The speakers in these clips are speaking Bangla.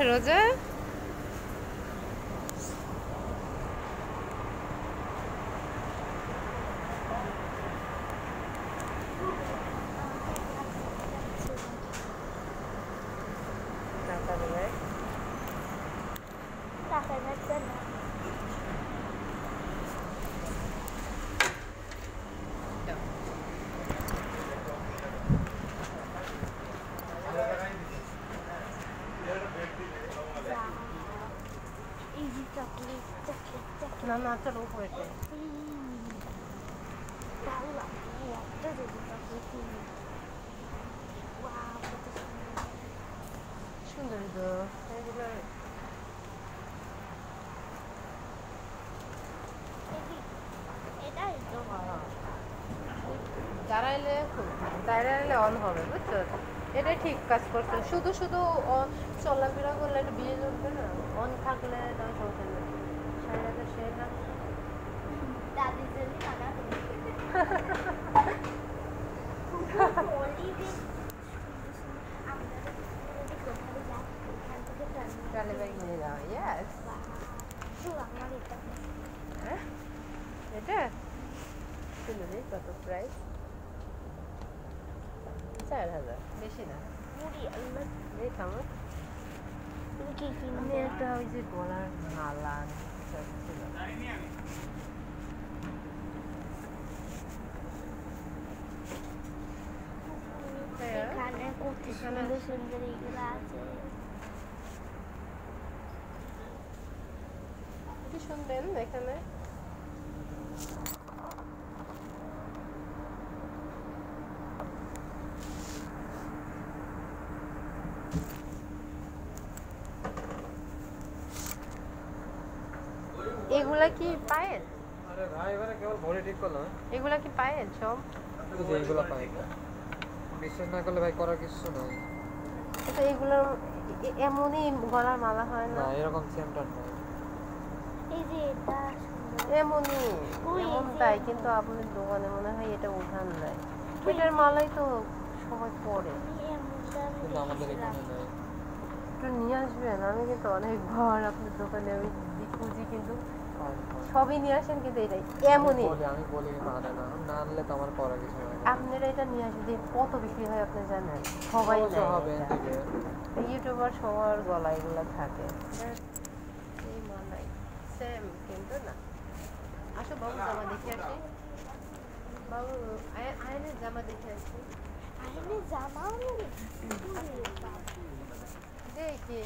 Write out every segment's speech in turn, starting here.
রোজা না না চলো উপরে সুন্দর তো এগুলো দাঁড়াইলে দাঁড়াইলে অন হবে বুঝছো এটাই ঠিক কাজ করছে শুধু শুধু চলাফেরা করলে একটু বিয়ে চলবে না অন থাকলে নয় চলবে না সারাটা সে না ট্রলি ব্যাগ নিয়ে যাও ইয়েস এটা শুনে দিই কত প্রাইস 4000 বেশি না এই থামো আমি একটা ওই যে গলার মালা ছিল এখানে কত সুন্দর সুন্দর এগুলো আছে কি শুনবেন এখানে এগুলা কি পায়ের আরে ভাই এবারে কেবল বডি ঠিক করলাম এগুলা কি পায়ের সব শুধু এইগুলো পাই বিশ্বাস না করলে ভাই করার কিছু নাই তো এগুলো এমনই গলার মালা হয় না না এরকম সেমটা না এই যে এটা এমনই এমন তাই কিন্তু আপনার দোকানে মনে হয় এটা উঠান নাই এটার মালাই তো সবাই পরে কিন্তু আমাদের এখানে নাই একটু নিয়ে আসবেন আমি কিন্তু অনেকবার আপনার দোকানে আমি খুঁজি কিন্তু সবই নিয়ে আসেন কিন্তু এটাই এমনই আমি বলি কিন্তু আনে না না আনলে তো আমার করার কিছু নাই আপনারা এটা নিয়ে আসবেন যে কত বিক্রি হয় আপনি জানেন সবাই হবে ইউটিউবার সবার গলা এগুলো থাকে এই মালাই সেম কিন্তু না আসো বাবু জামা দেখে আসি বাবু আয়নের জামা দেখে আসি আয়নের জামা দেখি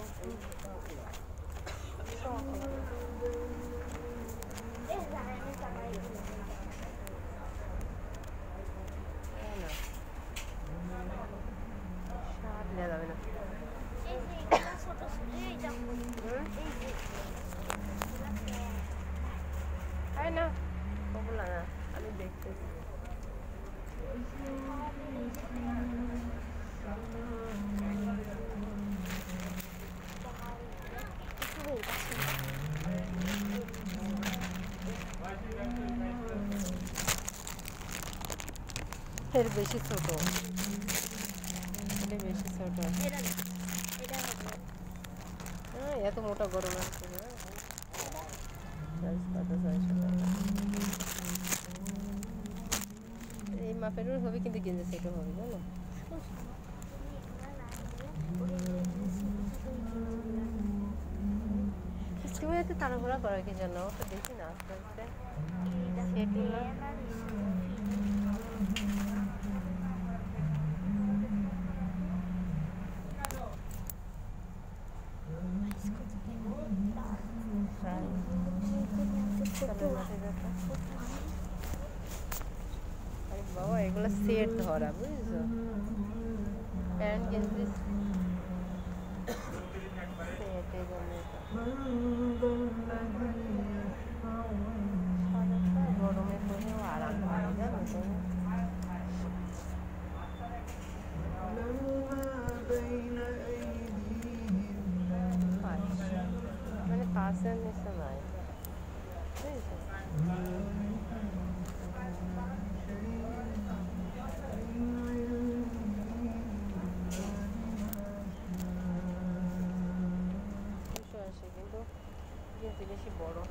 না ওগুলা না আমি দেখতেছি এর বেশি ছোট এটা বেশি ছোট এত মোটা গরম আছে এই মাপেরও হবে কিন্তু গেঞ্জি সেটও হবে জানো তুমি এত তাড়াহুড়া করো কি জন্য তো দেখি না আস্তে আস্তে বাবা এগুলো সেট ধরা বুঝছো প্যান্ট গেঞ্জি সেট গরমে পরেও আরাম হয় জানো তো মানে পাশের নিচে নাই বুঝছো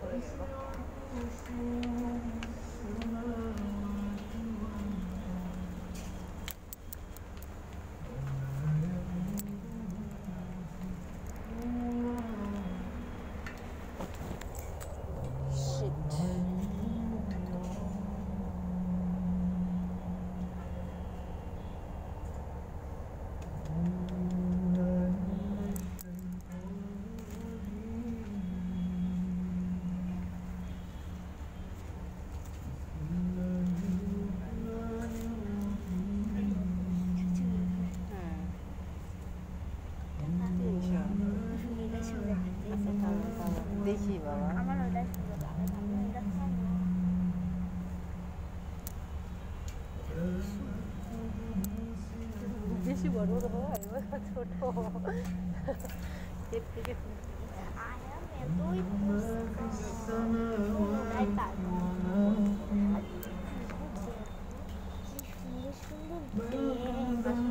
করে দেবো। দেখি বাবা, আমার ওইটাই সুন্দর লাগে, আমি ওইটা খাই না। বেশি বড় বড় হয়, ছোট এর থেকে আয়াম এতই ওটাই তার কি সুন্দর সুন্দর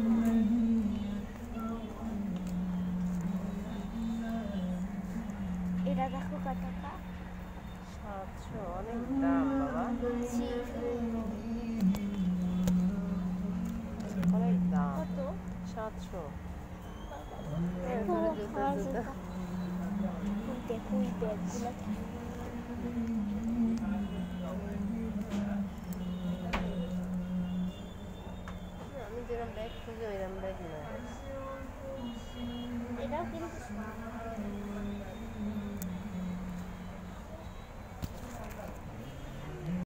এটা দেখো কত টাকা। 700, অনেক দাম বাবা, অনেক দাম। কত 700। দেখো এই ব্যাগগুলো আমি যেরকম ব্যাগ খুঁজি ওইরকম ব্যাগ না। এটাও কিন্তু